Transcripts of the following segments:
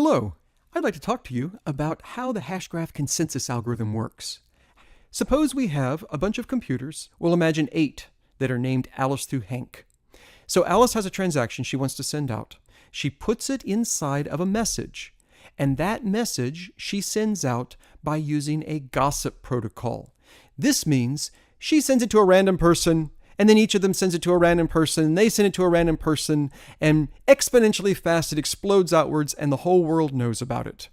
Hello, I'd like to talk to you about how the Hashgraph consensus algorithm works. Suppose we have a bunch of computers, we'll imagine 8, that are named Alice through Hank. So Alice has a transaction she wants to send out. She puts it inside of a message, and that message she sends out by using a gossip protocol. This means she sends it to a random person, and then each of them sends it to a random person, they send it to a random person, and exponentially fast it explodes outwards and the whole world knows about it.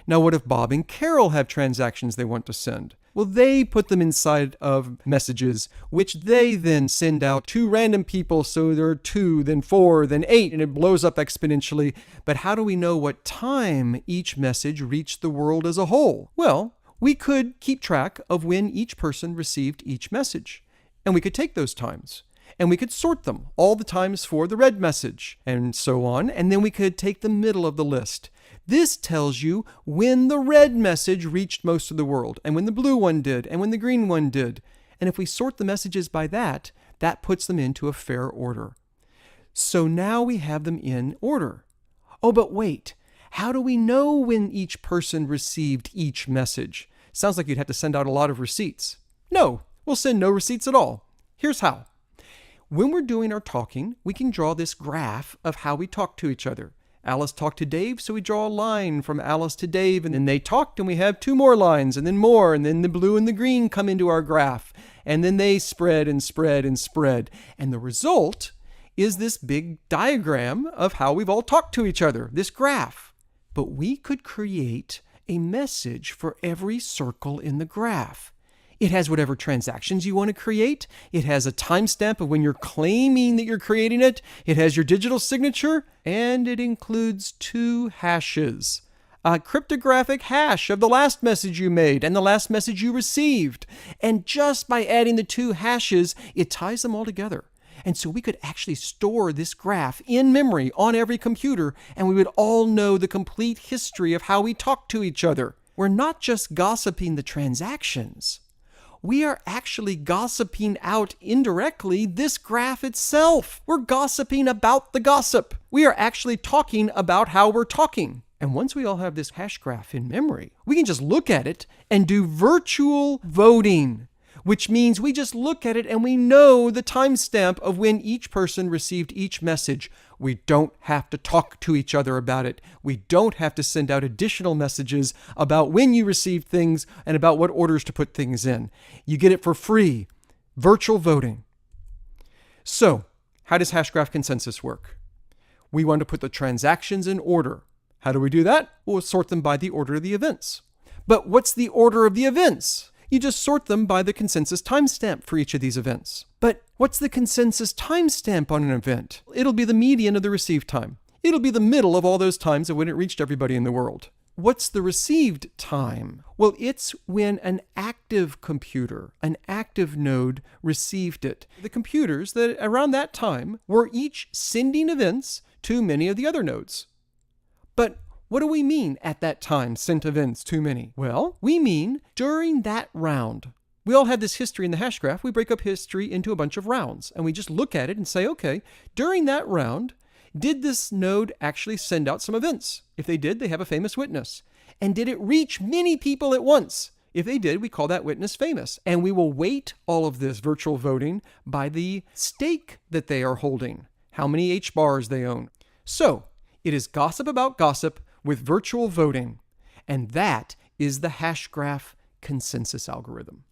Now what if Bob and Carol have transactions they want to send? Well, they put them inside of messages, which they then send out to random people, so there are 2, then 4, then 8, and it blows up exponentially. But how do we know what time each message reached the world as a whole? Well, we could keep track of when each person received each message. And we could take those times, and we could sort them, all the times for the red message, and so on, and then we could take the middle of the list. This tells you when the red message reached most of the world, and when the blue one did, and when the green one did. And if we sort the messages by that, that puts them into a fair order. So now we have them in order. Oh, but wait, how do we know when each person received each message? Sounds like you'd have to send out a lot of receipts. No. We'll send no receipts at all. Here's how. When we're doing our talking, we can draw this graph of how we talk to each other. Alice talked to Dave, so we draw a line from Alice to Dave, and then they talked, and we have 2 more lines, and then more, and then the blue and the green come into our graph, and then they spread and spread and spread. And the result is this big diagram of how we've all talked to each other, this graph. But we could create a message for every circle in the graph. It has whatever transactions you want to create. It has a timestamp of when you're claiming that you're creating it. It has your digital signature, and it includes 2 hashes. A cryptographic hash of the last message you made and the last message you received. And just by adding the 2 hashes, it ties them all together. And so we could actually store this graph in memory on every computer, and we would all know the complete history of how we talk to each other. We're not just gossiping the transactions. We are actually gossiping out indirectly this graph itself. We're gossiping about the gossip. We are actually talking about how we're talking. And once we all have this hash graph in memory, we can just look at it and do virtual voting, which means we just look at it and we know the timestamp of when each person received each message. We don't have to talk to each other about it. We don't have to send out additional messages about when you received things and about what orders to put things in. You get it for free. Virtual voting. So, how does Hashgraph consensus work? We want to put the transactions in order. How do we do that? We'll sort them by the order of the events. But what's the order of the events? You just sort them by the consensus timestamp for each of these events. But what's the consensus timestamp on an event? It'll be the median of the received time. It'll be the middle of all those times of when it reached everybody in the world. What's the received time? Well, it's when an active computer, an active node, received it. The computers that around that time were each sending events to many of the other nodes. But what do we mean at that time, sent events too many? Well, we mean during that round. We all have this history in the hash graph. We break up history into a bunch of rounds, and we just look at it and say, okay, during that round, did this node actually send out some events? If they did, they have a famous witness. And did it reach many people at once? If they did, we call that witness famous. And we will weight all of this virtual voting by the stake that they are holding, how many H bars they own. So, it is gossip about gossip with virtual voting. And that is the Hashgraph consensus algorithm.